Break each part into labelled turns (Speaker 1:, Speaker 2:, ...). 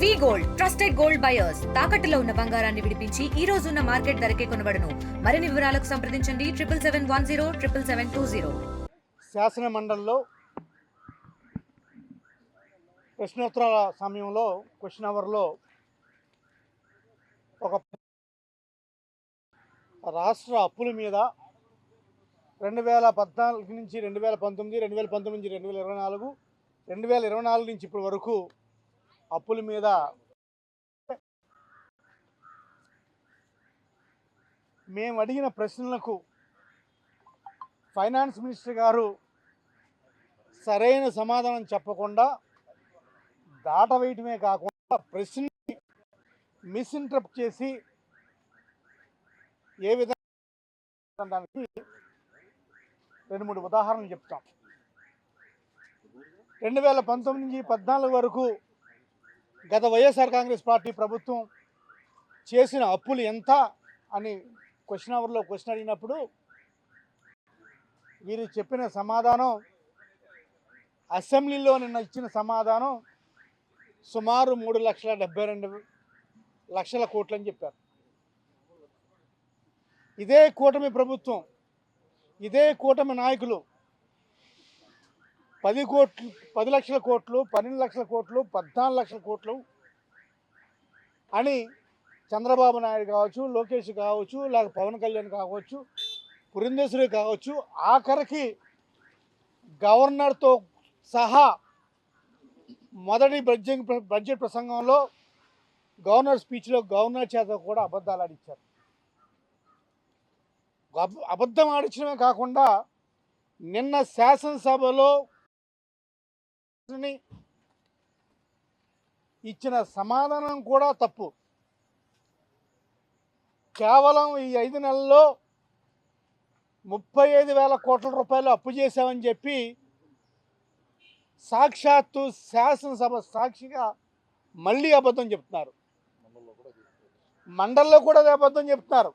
Speaker 1: Gold trusted gold buyers తాకట్టులో ఉన్న బంగారాన్ని విడిపించి ఈ రోజు ఉన్న మార్కెట్ ధరకే కొనబడును. మరిన్ని వివరాలకు సంప్రదించండి 7771077720.
Speaker 2: శాసన మండలిలో ప్రశ్నోత్తరాల సమయంలో క్వశ్చన్ అవర్లో ఒక రాష్ట్ర అప్పుల మీద 2014 నుంచి 2019, 2019 నుంచి 2024, 2024 నుంచి ఇప్పటి వరకు అప్పుల మీద మేము అడిగిన ప్రశ్నలకు ఫైనాన్స్ మినిస్టర్ గారు సరైన సమాధానం చెప్పకుండా దాటవేయటమే కాకుండా ప్రశ్నని మిస్ఇంటర్ప్ట్ చేసి ఏ విధంగా దానికి 2-3 ఉదాహరణలు చెప్తాం. 2019 నుంచి 14 వరకు గత వైఎస్ఆర్ కాంగ్రెస్ పార్టీ ప్రభుత్వం చేసిన అప్పులు ఎంత అని క్వశ్చన్ అవర్లో క్వశ్చన్ అడిగినప్పుడు వీరు చెప్పిన సమాధానం, అసెంబ్లీలో నిన్న ఇచ్చిన సమాధానం సుమారు 3,72,00,000 కోట్లు అని చెప్పారు. ఇదే కూటమి ప్రభుత్వం, ఇదే కూటమి నాయకులు 10 లక్షల కోట్లు, 12 లక్షల కోట్లు, 14 లక్షల కోట్లు అని చంద్రబాబు నాయుడు కావచ్చు, లోకేష్ కావచ్చు, లేక పవన్ కళ్యాణ్ కావచ్చు, పురంధేశ్వరి కావచ్చు, ఆఖరికి గవర్నర్తో సహా మొదటి బడ్జెట్ ప్రసంగంలో గవర్నర్ స్పీచ్లో గవర్నర్ చేత కూడా అబద్ధాలు ఆడించారు. అబద్ధం ఆడించడమే కాకుండా నిన్న శాసనసభలో ఇచ్చిన సమాధానం కూడా తప్పు. కేవలం ఈ 5 నెలల్లో 35,000 కోట్ల రూపాయలు అప్పు చేశామని చెప్పి సాక్షాత్తు శాసనసభ సాక్షిగా మళ్ళీ అబద్ధం చెప్తున్నారు. మండల్లో కూడా అబద్ధం చెప్తున్నారు.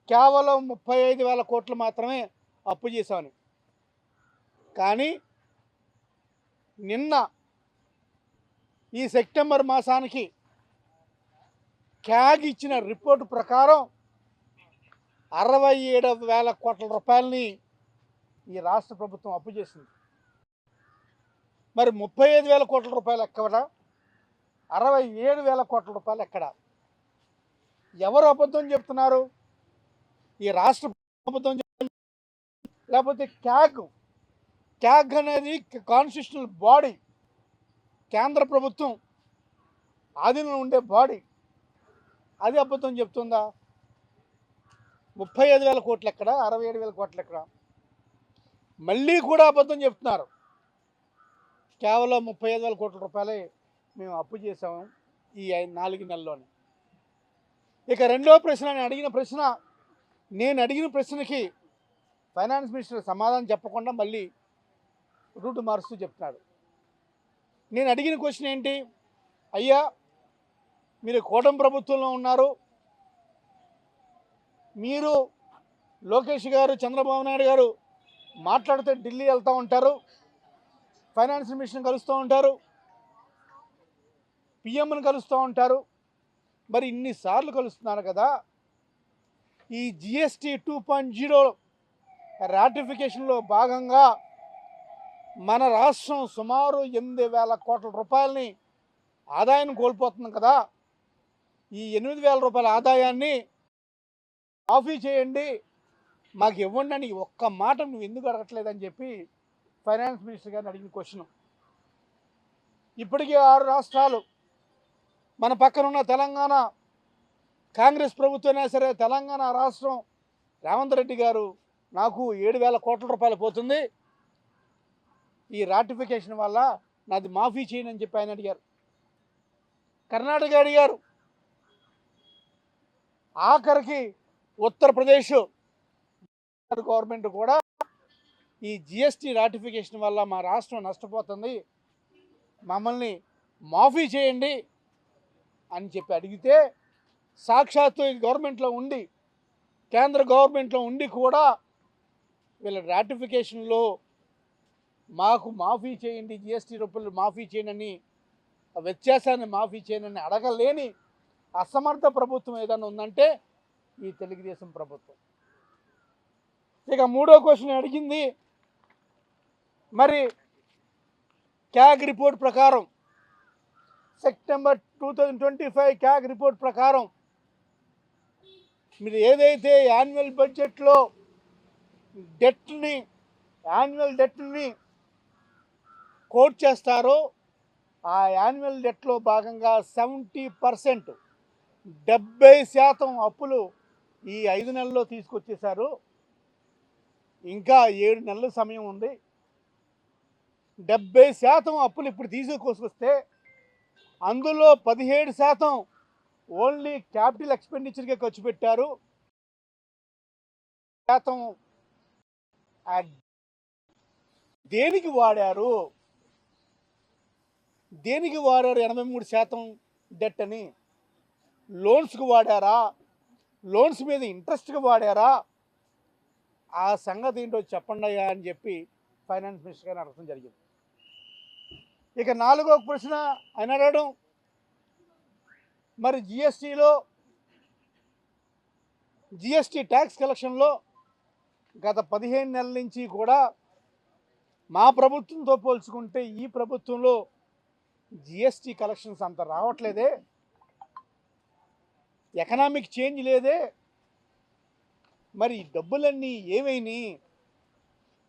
Speaker 2: కేవలం 35,000 కోట్లు మాత్రమే అప్పు చేశామని. కానీ నిన్న ఈ సెప్టెంబర్ మాసానికి క్యాగ్ ఇచ్చిన రిపోర్టు ప్రకారం 67,000 కోట్ల రూపాయలని ఈ రాష్ట్ర ప్రభుత్వం అప్పు చేసింది. మరి 35,000 కోట్ల రూపాయలు ఎక్కడ, 67,000 కోట్ల రూపాయలు ఎక్కడ? ఎవరు అబద్ధం చెప్తున్నారు? ఈ రాష్ట్ర అబద్ధం లేకపోతే క్యాగ్ అనేది కాన్స్టిట్యూషనల్ బాడీ, కేంద్ర ప్రభుత్వం ఆధీనంలో ఉండే బాడీ, అది అబద్ధం చెప్తుందా? 35,000 కోట్లు ఎక్కడ, 67,000 కోట్లు ఎక్కడ? మళ్ళీ కూడా అబద్ధం చెప్తున్నారు. కేవలం 35,000 కోట్ల రూపాయలే మేము అప్పు చేసాము ఈ 4 నెలల్లోనే. ఇక రెండో ప్రశ్న, నేను అడిగిన ప్రశ్నకి ఫైనాన్స్ మినిస్టర్ సమాధానం చెప్పకుండా మళ్ళీ రూట్ మారుస్తూ చెప్తున్నాడు. నేను అడిగిన క్వశ్చన్ ఏంటి? అయ్యా, మీరు కూటమి ప్రభుత్వంలో ఉన్నారు, మీరు లోకేష్ గారు, చంద్రబాబు నాయుడు గారు మాట్లాడితే ఢిల్లీ వెళ్తూ ఉంటారు, ఫైనాన్స్ మినిస్టర్ని కలుస్తూ ఉంటారు, పిఎంని కలుస్తూ ఉంటారు. మరి ఇన్నిసార్లు కలుస్తున్నారు కదా, ఈ జిఎస్టీ 2.0 రాటిఫికేషన్లో భాగంగా మన రాష్ట్రం సుమారు 8,000 కోట్ల రూపాయలని ఆదాయాన్ని కోల్పోతుంది కదా, ఈ 8,000 రూపాయల ఆదాయాన్ని మాఫీ చేయండి, మాకు ఇవ్వండి అని ఒక్క మాట నువ్వు ఎందుకు అడగట్లేదని చెప్పి ఫైనాన్స్ మినిస్టర్ గారిని అడిగిన క్వశ్చన్. ఇప్పటికీ 6 రాష్ట్రాలు, మన పక్కన ఉన్న తెలంగాణ కాంగ్రెస్ ప్రభుత్వమైనా సరే, తెలంగాణ రాష్ట్రం రేవంత్ రెడ్డి గారు నాకు 7,000 కోట్ల రూపాయలు పోతుంది, ఈ రాటిఫికేషన్ వల్ల నాది మాఫీ చేయను అని చెప్పి ఆయన అడిగారు. కర్ణాటక అడిగారు. ఆఖరికి ఉత్తరప్రదేశ్ గవర్నమెంట్ కూడా ఈ జిఎస్టీ రాటిఫికేషన్ వల్ల మా రాష్ట్రం నష్టపోతుంది, మమ్మల్ని మాఫీ చేయండి అని చెప్పి అడిగితే, సాక్షాత్తు గవర్నమెంట్లో ఉండి, కేంద్ర గవర్నమెంట్లో ఉండి కూడా వీళ్ళ రాటిఫికేషన్లో మాకు మాఫీ చేయండి, జిఎస్టీ రూపాయలు మాఫీ చేయండి అని ఆ వ్యత్యాసాన్ని మాఫీ చేయనని అడగలేని అసమర్థ ప్రభుత్వం ఏదైనా ఉందంటే ఈ తెలుగుదేశం ప్రభుత్వం. ఇక మూడో క్వశ్చన్ అడిగింది, మరి క్యాగ్ రిపోర్ట్ ప్రకారం సెప్టెంబర్ 2025 క్యాగ్ రిపోర్ట్ ప్రకారం మీరు ఏదైతే యాన్యువల్ బడ్జెట్లో యాన్యువల్ డెట్ని కోట్ చేస్తారో ఆ యాన్యువల్ డెట్లో భాగంగా 70% 70% అప్పులు ఈ 5 నెలల్లో తీసుకొచ్చేశారు. ఇంకా 7 నెలల సమయం ఉంది. 70% అప్పులు ఇప్పుడు తీసుకొస్తే అందులో 17% ఓన్లీ క్యాపిటల్ ఎక్స్పెండిచర్కే ఖర్చు పెట్టారు. శాతం దేనికి వాడారు 83% డెట్ అని? లోన్స్కి వాడారా? లోన్స్ మీద ఇంట్రెస్ట్కి వాడారా? ఆ సంగతి ఏంటో చెప్పండి అయ్యా అని చెప్పి ఫైనాన్స్ మినిస్టర్ గారిని అడగడం జరిగింది. ఇక నాలుగో ప్రశ్న ఆయన అడగడం, మరి జిఎస్టీ ట్యాక్స్ కలెక్షన్లో గత 15 నెలల నుంచి కూడా మా ప్రభుత్వంతో పోల్చుకుంటే ఈ ప్రభుత్వంలో జిఎస్టీ కలెక్షన్స్ అంత రావట్లేదే, ఎకనామిక్ చేంజ్ లేదే, మరి డబ్బులన్నీ ఏమైనాయి?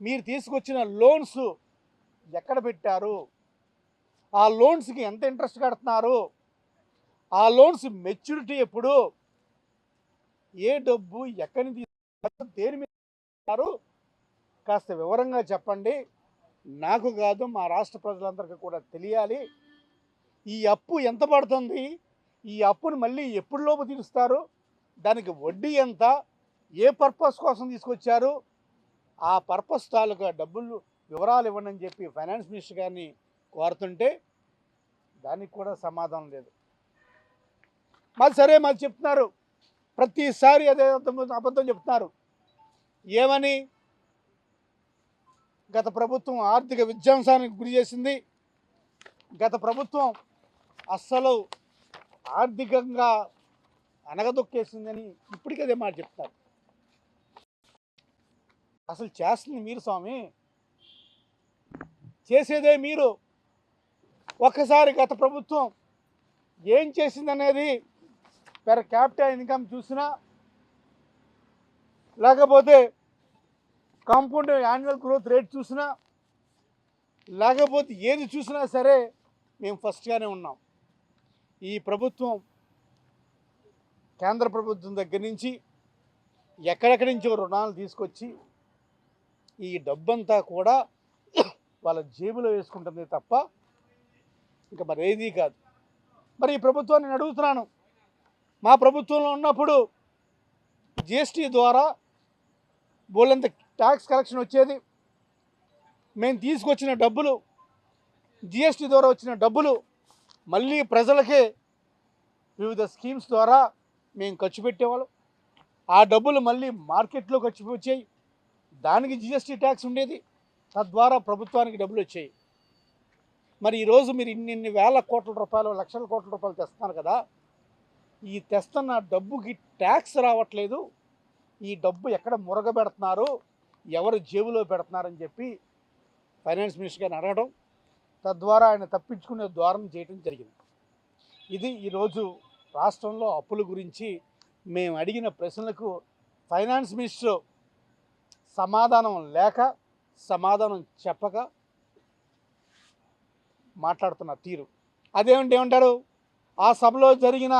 Speaker 2: మీరు తీసుకొచ్చిన లోన్స్ ఎక్కడ పెట్టారు? ఆ లోన్స్కి ఎంత ఇంట్రెస్ట్ కడుతున్నారు? ఆ లోన్స్ మెచ్యూరిటీ ఎప్పుడు? ఏ డబ్బు ఎక్కడి నుంచి దేని మీద పెట్టారు? కాస్త వివరంగా చెప్పండి. నాకు కాదు, మా రాష్ట్ర ప్రజలందరికీ కూడా తెలియాలి. ఈ అప్పు ఎంత పడుతుంది? ఈ అప్పును మళ్ళీ ఎప్పుడులోపు తీరుస్తారు? దానికి వడ్డీ ఎంత? ఏ పర్పస్ కోసం తీసుకొచ్చారు? ఆ పర్పస్ తాలూకా డబ్బులు వివరాలు ఇవ్వండి అని చెప్పి ఫైనాన్స్ మినిస్టర్ గారిని కోరుతుంటే దానికి కూడా సమాధానం లేదు. మాది సరే మాది చెప్తున్నారు, ప్రతిసారి అదే అబద్ధం చెప్తున్నారు. ఏమని? గత ప్రభుత్వం ఆర్థిక విధ్వంసానికి గురి చేసింది, గత ప్రభుత్వం అస్సలు ఆర్థికంగా అనగదొక్కేసిందని ఇప్పటికదే మాట చెప్తారు. అసలు చేస్తుంది మీరు స్వామి, చేసేదే మీరు. ఒక్కసారి గత ప్రభుత్వం ఏం చేసిందనేది పెర్ క్యాపిటల్ ఇన్కమ్ చూసినా, లేకపోతే కాంపౌండ్ యాన్యువల్ గ్రోత్ రేట్ చూసినా, లేకపోతే ఏది చూసినా సరే మేము ఫస్ట్గానే ఉన్నాం. ఈ ప్రభుత్వం కేంద్ర ప్రభుత్వం దగ్గర నుంచి ఎక్కడెక్కడి నుంచో రుణాలు తీసుకొచ్చి ఈ డబ్బంతా కూడా వాళ్ళ జేబులో వేసుకుంటుంది తప్ప ఇంకా మరేదీ కాదు. మరి ఈ ప్రభుత్వాన్ని నేను అడుగుతున్నాను, మా ప్రభుత్వంలో ఉన్నప్పుడు జిఎస్టీ ద్వారా బోలంత ట్యాక్స్ కలెక్షన్ వచ్చేది. మేము తీసుకొచ్చిన డబ్బులు, జిఎస్టీ ద్వారా వచ్చిన డబ్బులు మళ్ళీ ప్రజలకే వివిధ స్కీమ్స్ ద్వారా మేము ఖర్చు పెట్టేవాళ్ళం. ఆ డబ్బులు మళ్ళీ మార్కెట్లో ఖర్చు వచ్చాయి, దానికి జిఎస్టీ ట్యాక్స్ ఉండేది, తద్వారా ప్రభుత్వానికి డబ్బులు వచ్చాయి. మరి ఈరోజు మీరు ఇన్ని వేల కోట్ల రూపాయలు, లక్షల కోట్ల రూపాయలు తెస్తున్నారు కదా, ఈ తెస్తున్న డబ్బుకి ట్యాక్స్ రావట్లేదు. ఈ డబ్బు ఎక్కడ మురగబెడుతున్నారు, ఎవరు జేబులో పెడుతున్నారని చెప్పి ఫైనాన్స్ మినిస్టర్ గారిని అడగడం, తద్వారా ఆయన తప్పించుకునే ద్వారం చేయడం జరిగింది. ఇది ఈరోజు రాష్ట్రంలో అప్పుల గురించి మేము అడిగిన ప్రశ్నలకు ఫైనాన్స్ మినిస్టర్ సమాధానం లేక, సమాధానం చెప్పక మాట్లాడుతున్న తీరు. ఏమంటారు? ఆ సభలో జరిగిన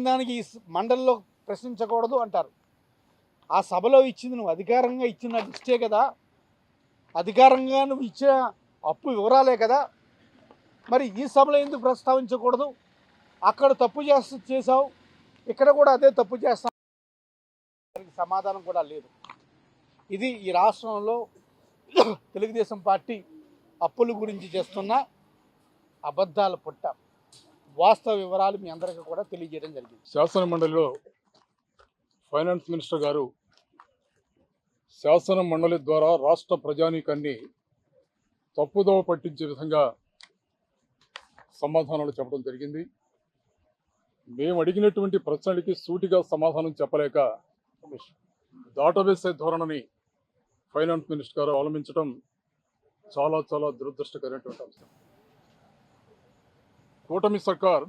Speaker 2: దానికి ఈ మండలిలో ప్రశ్నించకూడదు అంటారు. ఆ సభలో ఇచ్చింది నువ్వు అధికారంగా ఇచ్చిన లిస్టే కదా, అధికారంగా నువ్వు ఇచ్చిన అప్పు వివరాలే కదా, మరి ఈ సభలో ఎందుకు ప్రస్తావించకూడదు? అక్కడ తప్పు చేసావు, ఇక్కడ కూడా అదే తప్పు చేస్తావు. సమాధానం కూడా లేదు. ఇది ఈ రాష్ట్రంలో తెలుగుదేశం పార్టీ అప్పుల గురించి చేస్తున్న అబద్ధాల పుట్ట. వాస్తవ వివరాలు మీ అందరికీ కూడా తెలియజేయడం జరిగింది.
Speaker 3: శాసన మండలిలో ఫైనాన్స్ మినిస్టర్ గారు శాసన మండలి ద్వారా రాష్ట్ర ప్రజానీకాన్ని తప్పుదోవ పట్టించే విధంగా సమాధానాలు చెప్పడం జరిగింది. మేము అడిగినటువంటి ప్రశ్నలకి సూటిగా సమాధానం చెప్పలేక దాటవేసే ధోరణిని ఫైనాన్స్ మినిస్టర్ గారు అవలంబించడం చాలా చాలా దురదృష్టకరమైనటువంటి అంశం. కూటమి సర్కార్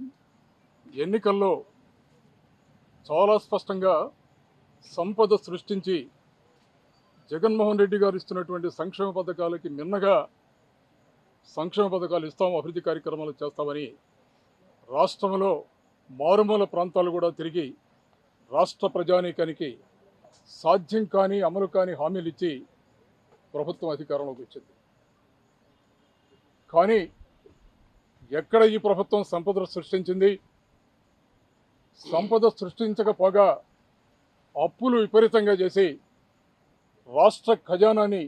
Speaker 3: ఎన్నికల్లో చాలా స్పష్టంగా సంపద సృష్టించి జగన్మోహన్ రెడ్డి గారు ఇస్తున్నటువంటి సంక్షేమ పథకాలకి మిన్నగా సంక్షేమ పథకాలు ఇస్తాం, అభివృద్ధి కార్యక్రమాలు చేస్తామని రాష్ట్రంలో మారుమూల ప్రాంతాలు కూడా తిరిగి రాష్ట్ర ప్రజానీకానికి సాధ్యం కాని అమలు కాని హామీలు ఇచ్చి ప్రభుత్వం అధికారంలోకి వచ్చింది. కానీ ఎక్కడ ఈ ప్రభుత్వం సంపద సృష్టించింది? సంపద సృష్టించకపోగా అప్పులు విపరీతంగా చేసి రాష్ట్ర ఖజానాని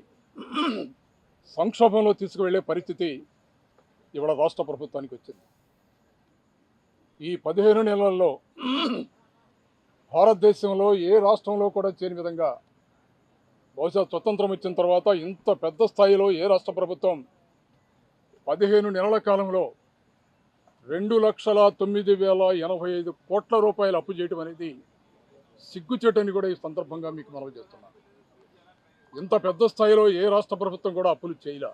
Speaker 3: సంక్షోభంలో తీసుకువెళ్లే పరిస్థితి ఇవాళ రాష్ట్ర ప్రభుత్వానికి వచ్చింది. ఈ 15 నెలల్లో భారతదేశంలో ఏ రాష్ట్రంలో కూడా చేయని విధంగా, బహుశా స్వతంత్రం ఇచ్చిన తర్వాత ఇంత పెద్ద స్థాయిలో ఏ రాష్ట్ర ప్రభుత్వం 15 నెలల కాలంలో 2,09,085 కోట్ల రూపాయలు అప్పు చేయడం అనేది సిగ్గుచేటని కూడా ఈ సందర్భంగా మీకు మనవి చేస్తున్నాను. ఇంత పెద్ద స్థాయిలో ఏ రాష్ట్ర ప్రభుత్వం కూడా అప్పులు చేయలే.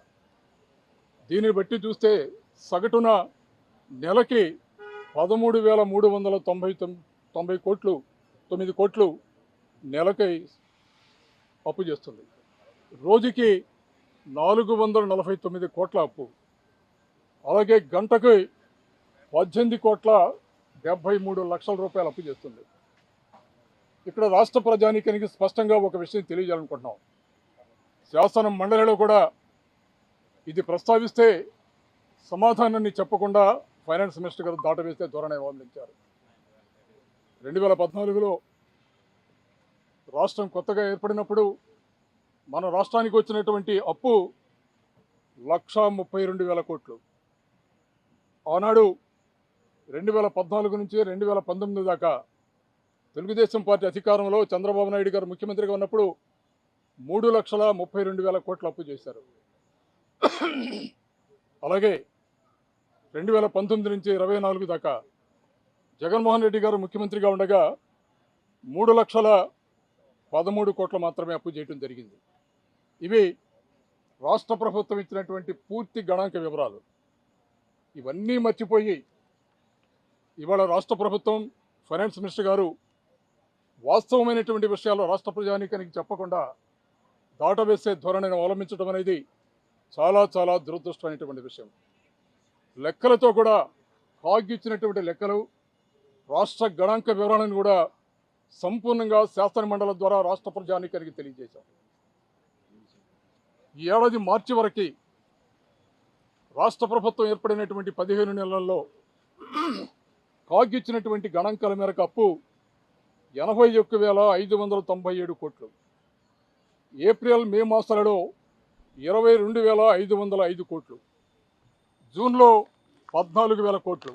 Speaker 3: దీన్ని బట్టి చూస్తే సగటున నెలకి 13,399 కోట్లు 9 కోట్లు నెలకి అప్పు చేస్తుంది. రోజుకి 449 కోట్ల అప్పు. అలాగే గంటకి 18,73,00,000 రూపాయలు అప్పు చేస్తుంది. ఇక్కడ రాష్ట్ర ప్రజానీకానికి స్పష్టంగా ఒక విషయం తెలియజేయాలనుకుంటున్నాం. శాసన మండలిలో కూడా ఇది ప్రస్తావిస్తే సమాధానాన్ని చెప్పకుండా ఫైనాన్స్ మినిస్టర్ గారు దాటవేస్తే ధోరణి అవలంబించారు. 2014లో రాష్ట్రం కొత్తగా ఏర్పడినప్పుడు మన రాష్ట్రానికి వచ్చినటువంటి అప్పు 1,32,000 కోట్లు. ఆనాడు 2014 నుంచి 2019 దాకా తెలుగుదేశం పార్టీ అధికారంలో చంద్రబాబు నాయుడు గారు ముఖ్యమంత్రిగా ఉన్నప్పుడు 3,32,000 కోట్ల అప్పు చేశారు. అలాగే 2019 నుంచి 24 దాకా జగన్మోహన్ రెడ్డి గారు ముఖ్యమంత్రిగా ఉండగా 3,13 కోట్ల మాత్రమే అప్పు చేయడం జరిగింది. ఇవి రాష్ట్ర ప్రభుత్వం ఇచ్చినటువంటి పూర్తి గణాంక వివరాలు. ఇవన్నీ మర్చిపోయి ఇవాళ రాష్ట్ర ప్రభుత్వం ఫైనాన్స్ మినిస్టర్ గారు వాస్తవమైనటువంటి విషయాలు రాష్ట్ర ప్రజానీకానికి చెప్పకుండా దాటవేసే ధోరణిని అవలంబించడం అనేది చాలా చాలా దురదృష్టమైనటువంటి విషయం. లెక్కలతో కూడా కాగిచ్చినటువంటి లెక్కలు, రాష్ట్ర గణాంక వివరాలను కూడా సంపూర్ణంగా శాసన మండలి ద్వారా రాష్ట్ర ప్రజానీకానికి తెలియజేశాం. ఈ ఏడాది మార్చి వరకు రాష్ట్ర ప్రభుత్వం ఏర్పడినటువంటి 15 నెలల్లో కాగిచ్చినటువంటి గణాంకాల మేరకు అప్పు 81,597 కోట్లు. ఏప్రిల్ మే మాసాలలో 22,505 కోట్లు. జూన్లో 14,000 కోట్లు.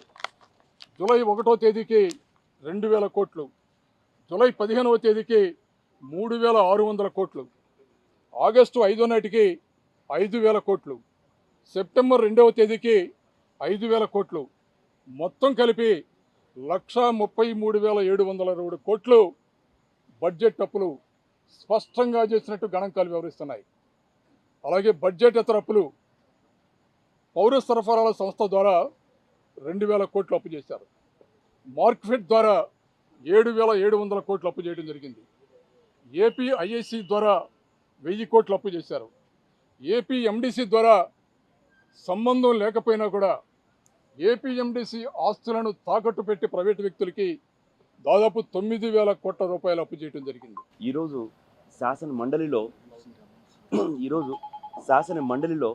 Speaker 3: జూలై 1వ తేదీకి 2,000 కోట్లు. జూలై 15వ తేదీకి 3,600 కోట్లు. ఆగస్టు 5వ నాటికి 5,000 కోట్లు. సెప్టెంబర్ 2వ తేదీకి 5,000 కోట్లు. మొత్తం కలిపి 1,33,720 కోట్లు బడ్జెట్ అప్పులు స్పష్టంగా చేసినట్టు గణాంకాలు వివరిస్తున్నాయి. అలాగే బడ్జెట్ ఇతర అప్పులు పౌర సరఫరాల సంస్థ ద్వారా 2,000 కోట్లు అప్పు చేశారు. మార్క్ఫెడ్ ద్వారా 7,700 కోట్లు అప్పు చేయడం జరిగింది. ఏపీ ఐఐసి ద్వారా 1,000 కోట్లు అప్పు చేశారు. ఏపీ ఎండిసి ద్వారా సంబంధం లేకపోయినా కూడా ఏపీ ఎండిసి ఆస్తులను తాకట్టు పెట్టి ప్రైవేటు వ్యక్తులకి దాదాపు 9,000 కోట్ల రూపాయలు అప్పు చేయడం జరిగింది.
Speaker 4: ఈరోజు శాసన మండలిలో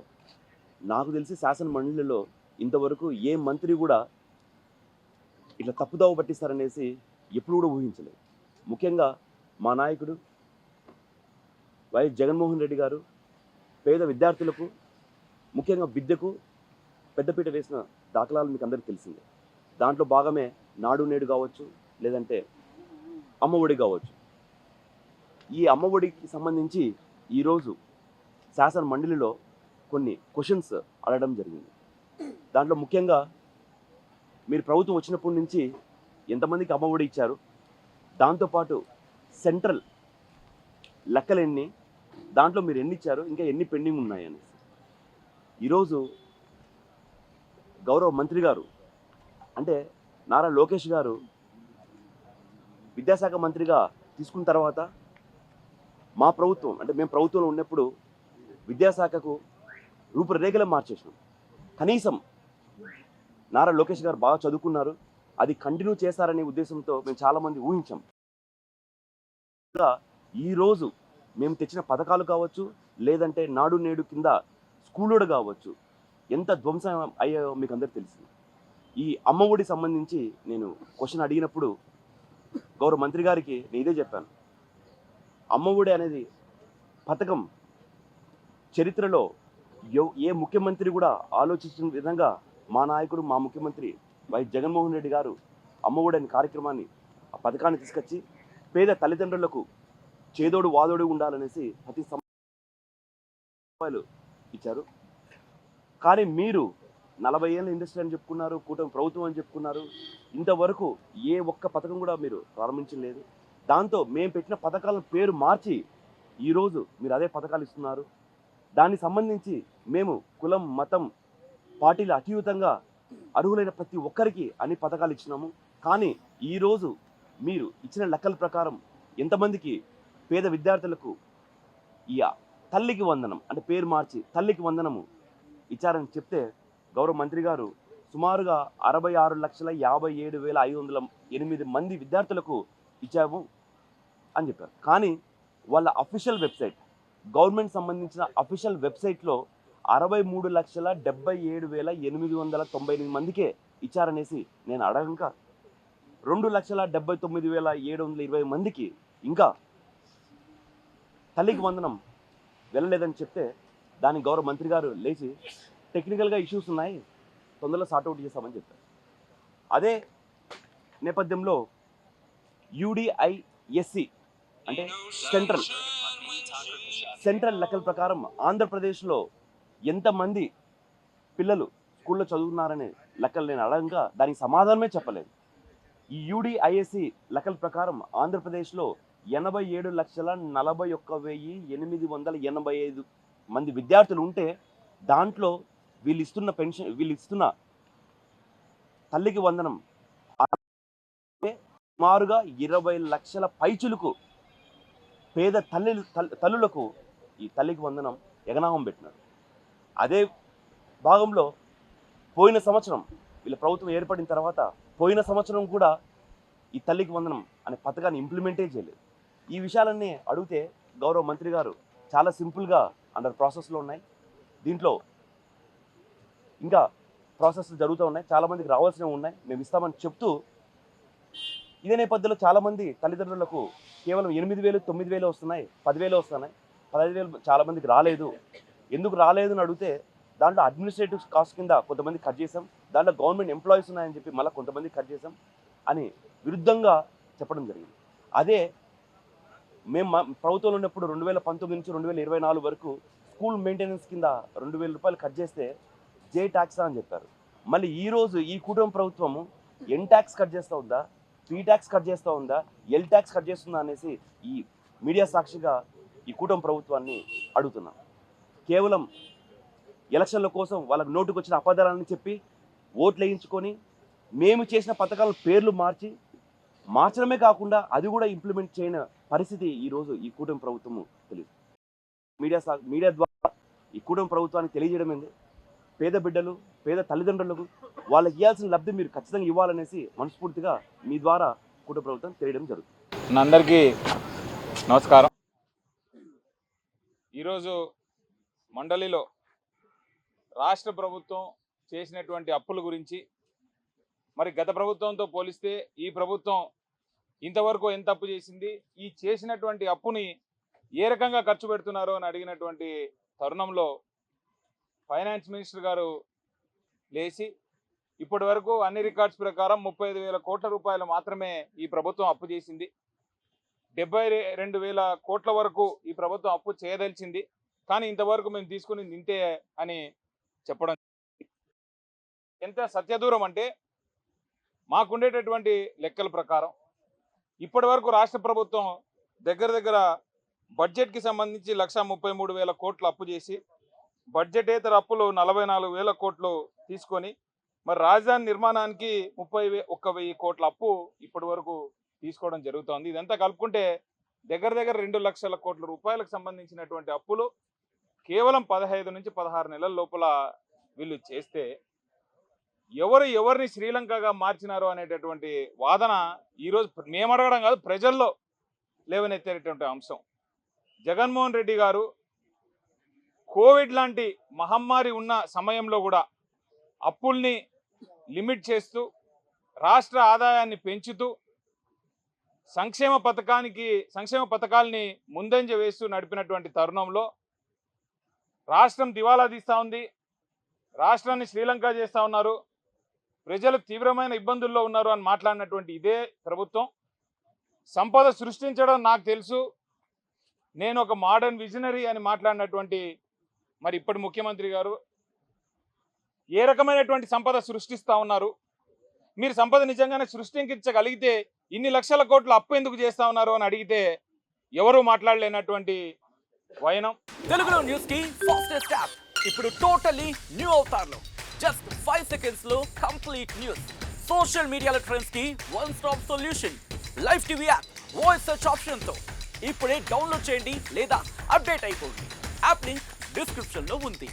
Speaker 4: నాకు తెలిసి శాసన మండలిలో ఇంతవరకు ఏ మంత్రి కూడా ఇట్లా తప్పుదోవ పట్టిస్తారనేసి ఎప్పుడు కూడా ఊహించలేదు. ముఖ్యంగా మా నాయకుడు వైఎస్ జగన్మోహన్ రెడ్డి గారు పేద విద్యార్థులకు ముఖ్యంగా విద్యకు పెద్దపీట వేసిన దాఖలాలు మీకు అందరికీ తెలిసిందే. దాంట్లో భాగమే నాడు నేడు కావచ్చు, లేదంటే అమ్మఒడి కావచ్చు. ఈ అమ్మఒడికి సంబంధించి ఈరోజు శాసన మండలిలో కొన్ని క్వశ్చన్స్ అడగడం జరిగింది. దాంట్లో ముఖ్యంగా మీరు ప్రభుత్వం వచ్చినప్పటి నుంచి ఎంతమందికి అమ్మఒడి ఇచ్చారు, దాంతోపాటు సెంట్రల్ లెక్కలు ఎన్ని, దాంట్లో మీరు ఎన్ని ఇచ్చారు, ఇంకా ఎన్ని పెండింగ్ ఉన్నాయి అనేసి. ఈరోజు గౌరవ మంత్రి గారు అంటే నారా లోకేష్ గారు విద్యాశాఖ మంత్రిగా తీసుకున్న తర్వాత మా ప్రభుత్వం అంటే మేము ప్రభుత్వంలో ఉన్నప్పుడు విద్యాశాఖకు రూపురేఖలు మార్చేసినాం. కనీసం నారా లోకేష్ గారు బాగా చదువుకున్నారు, అది కంటిన్యూ చేస్తారనే ఉద్దేశంతో మేము చాలామంది ఊహించాం. ఈరోజు మేము తెచ్చిన పథకాలు కావచ్చు, లేదంటే నాడు నేడు కింద స్కూళ్ళోడు కావచ్చు, ఎంత ధ్వంసం అయ్యాయో మీకు అందరికీ తెలిసింది. ఈ అమ్మఒడి సంబంధించి నేను క్వశ్చన్ అడిగినప్పుడు గౌరవ మంత్రి గారికి నేను ఇదే చెప్పాను. అమ్మఒడి అనేది పథకం చరిత్రలో ఏ ముఖ్యమంత్రి కూడా ఆలోచించిన విధంగా మా నాయకుడు, మా ముఖ్యమంత్రి వైఎస్ జగన్మోహన్ రెడ్డి గారు అమ్మఒడి అనే కార్యక్రమాన్ని, ఆ పథకాన్ని తీసుకొచ్చి పేద తల్లిదండ్రులకు చేదోడు వాదోడు ఉండాలనేసి ప్రతి రూపాయలు ఇచ్చారు. కానీ మీరు 40 ఏళ్ళ ఇండస్ట్రీ అని చెప్పుకున్నారు, కూటమి ప్రభుత్వం అని చెప్పుకున్నారు, ఇంతవరకు ఏ ఒక్క పథకం కూడా మీరు ప్రారంభించలేదు. దాంతో మేము పెట్టిన పథకాల పేరు మార్చి ఈరోజు మీరు అదే పథకాలు ఇస్తున్నారు. దానికి సంబంధించి మేము కులం, మతం, పార్టీలు అతీతంగా అర్హులైన ప్రతి ఒక్కరికి అన్ని పథకాలు ఇచ్చినాము. కానీ ఈరోజు మీరు ఇచ్చిన లెక్కల ప్రకారం ఎంతమందికి పేద విద్యార్థులకు ఈ తల్లికి వందనం అంటే పేరు మార్చి తల్లికి వందనము ఇచ్చారని చెప్తే గౌరవ మంత్రి గారు సుమారుగా 66,57,508 మంది విద్యార్థులకు ఇచ్చాము అని చెప్పారు. కానీ వాళ్ళ అఫీషియల్ వెబ్సైట్, గవర్నమెంట్ సంబంధించిన అఫీషియల్ వెబ్సైట్లో 63,77,898 మందికే ఇచ్చారనేసి నేను అడగక 2,79,720 మందికి ఇంకా తల్లికి వందనం వెళ్ళలేదని చెప్తే దానికి గౌరవ మంత్రి గారు లేచి టెక్నికల్గా ఇష్యూస్ ఉన్నాయి, తొందరలో సార్ట్అవుట్ చేస్తామని చెప్పారు. అదే నేపథ్యంలో UDISC అంటే సెంట్రల్ లెక్కల ప్రకారం ఆంధ్రప్రదేశ్లో ఎంతమంది పిల్లలు స్కూల్లో చదువుతున్నారనే లెక్కలు నేను అడగగా దానికి సమాధానమే చెప్పలేదు. ఈ UDISC లెక్కల ప్రకారం ఆంధ్రప్రదేశ్లో 87,41,885 మంది విద్యార్థులు ఉంటే దాంట్లో వీళ్ళు ఇస్తున్న తల్లికి వందనం సుమారుగా 20 లక్షల పైచులకు పేద తల్లులకు ఈ తల్లికి వందనం ఎగనామం పెట్టినారు. అదే భాగంలో పోయిన సంవత్సరం వీళ్ళ ప్రభుత్వం ఏర్పడిన తర్వాత పోయిన సంవత్సరం కూడా ఈ తల్లికి వందనం అనే పథకాన్ని ఇంప్లిమెంటే చేయలేదు. ఈ విషయాలన్నీ అడిగితే గౌరవ మంత్రి గారు చాలా సింపుల్గా అండర్ ప్రాసెస్లో ఉన్నాయి, దీంట్లో ఇంకా ప్రాసెస్ జరుగుతూ ఉన్నాయి, చాలామందికి రావాల్సినవి ఉన్నాయి, మేము ఇస్తామని చెప్తూ ఇదే నేపథ్యంలో చాలామంది తల్లిదండ్రులకు కేవలం 8,000, 9,000 వస్తున్నాయి, 10,000 వస్తున్నాయి, 15,000 చాలామందికి రాలేదు. ఎందుకు రాలేదు అని అడిగితే దాంట్లో అడ్మినిస్ట్రేటివ్ కాస్ట్ కింద కొంతమంది కట్ చేసాం, దాంట్లో గవర్నమెంట్ ఎంప్లాయీస్ ఉన్నాయని చెప్పి మళ్ళీ కొంతమంది కట్ చేసాం అని విరుద్ధంగా చెప్పడం జరిగింది. అదే మేము ప్రభుత్వంలో ఉన్నప్పుడు 2019 నుంచి 2024 వరకు స్కూల్ మెయింటెనెన్స్ కింద 2,000 రూపాయలు కట్ చేస్తే జే ట్యాక్స్ అని చెప్పారు. మళ్ళీ ఈరోజు ఈ కుటుంబ ప్రభుత్వము ఎన్ ట్యాక్స్ కట్ చేస్తూ ఉందా, పీ ట్యాక్స్ కట్ చేస్తూ ఉందా, ఎల్ ట్యాక్స్ కట్ చేస్తుందా అనేసి ఈ మీడియా సాక్షిగా ఈ కుటుంబ ప్రభుత్వాన్ని అడుగుతున్నాం. కేవలం ఎలక్షన్ల కోసం వాళ్ళకి నోటుకు వచ్చిన అపదాలని చెప్పి ఓట్లు వేయించుకొని మేము చేసిన పథకాల పేర్లు మార్చడమే కాకుండా అది కూడా ఇంప్లిమెంట్ చేయని పరిస్థితి ఈరోజు ఈ కూటమి ప్రభుత్వము తెలియదు. మీడియా ద్వారా ఈ కూటమి ప్రభుత్వానికి తెలియజేయడం ఏంది, పేద బిడ్డలు, పేద తల్లిదండ్రులకు వాళ్ళకి ఇవ్వాల్సిన లబ్ధి మీరు ఖచ్చితంగా ఇవ్వాలనేసి మనస్ఫూర్తిగా మీ ద్వారా కూటమి ప్రభుత్వం తెలియడం జరుగుతుంది.
Speaker 5: అందరికీ నమస్కారం. ఈరోజు మండలిలో రాష్ట్ర ప్రభుత్వం చేసినటువంటి అప్పుల గురించి, మరి గత ప్రభుత్వంతో పోలిస్తే ఈ ప్రభుత్వం ఇంతవరకు ఎంత అప్పు చేసింది, ఈ చేసినటువంటి అప్పుని ఏ రకంగా ఖర్చు పెడుతున్నారో అని అడిగినటువంటి తరుణంలో ఫైనాన్స్ మినిస్టర్ గారు లేచి ఇప్పటి వరకు అన్ని రికార్డ్స్ ప్రకారం 35,000 కోట్ల రూపాయలు మాత్రమే ఈ ప్రభుత్వం అప్పు చేసింది. 72,000 కోట్ల వరకు ఈ ప్రభుత్వం అప్పు చేయదలిచింది. కానీ ఇంతవరకు మేము తీసుకుని ఇంతే అని చెప్పడం ఎంత సత్యదూరం అంటే మాకుండేటటువంటి లెక్కల ప్రకారం ఇప్పటి వరకు రాష్ట్ర ప్రభుత్వం దగ్గర బడ్జెట్కి సంబంధించి 1,33,000 కోట్లు అప్పు చేసి బడ్జెటేతర అప్పులు 44,000 కోట్లు తీసుకొని మరి రాజధాని నిర్మాణానికి 31,000 కోట్ల అప్పు ఇప్పటి వరకు తీసుకోవడం జరుగుతోంది. ఇదంతా కలుపుకుంటే దగ్గర 2 లక్షల కోట్ల రూపాయలకు సంబంధించినటువంటి అప్పులు కేవలం 15 నుంచి 16 నెలల లోపల వీళ్ళు చేస్తే ఎవరిని శ్రీలంకగా మార్చినారో అనేటటువంటి వాదన ఈరోజు మేము అడగడం కాదు, ప్రజల్లో లేవనెత్తేటటువంటి అంశం. జగన్మోహన్ రెడ్డి గారు కోవిడ్ లాంటి మహమ్మారి ఉన్న సమయంలో కూడా అప్పుల్ని లిమిట్ చేస్తూ రాష్ట్ర ఆదాయాన్ని పెంచుతూ సంక్షేమ పథకాల్ని ముందంజ వేస్తూ నడిపినటువంటి తరుణంలో రాష్ట్రం దివాలా తీస్తూ ఉంది, రాష్ట్రాన్ని శ్రీలంక చేస్తూ ఉన్నారు, ప్రజలు తీవ్రమైన ఇబ్బందుల్లో ఉన్నారు అని మాట్లాడినటువంటి ఇదే ప్రభుత్వం సంపద సృష్టించడం నాకు తెలుసు, నేను ఒక మోడర్న్ విజనరీ అని మాట్లాడినటువంటి మరి ఇప్పటి ముఖ్యమంత్రి గారు ఏ రకమైనటువంటి సంపద సృష్టిస్తూ ఉన్నారు? మీరు సంపద నిజంగానే సృష్టించగలిగితే ఇన్ని లక్షల కోట్ల అప్పు ఎందుకు చేస్తా ఉన్నారు అని అడిగితే ఎవరు మాట్లాడలేనటువంటి వైనం.
Speaker 6: తెలుగులో న్యూస్ కి ఫాస్టెస్ట్ యాప్ ఇప్పుడు టోటల్లీ న్యూ అవతార్లో జస్ట్ 5 సెకండ్స్ లో కంప్లీట్ న్యూస్, సోషల్ మీడియాలో ట్రెండ్స్ కి one stop solution, live TV app, voice search option తో ఇప్పుడే డౌన్లోడ్ చేయండి లేదా అప్డేట్ అయిపోండి. యాప్ లింక్ డిస్క్రిప్షన్ లో ఉంది.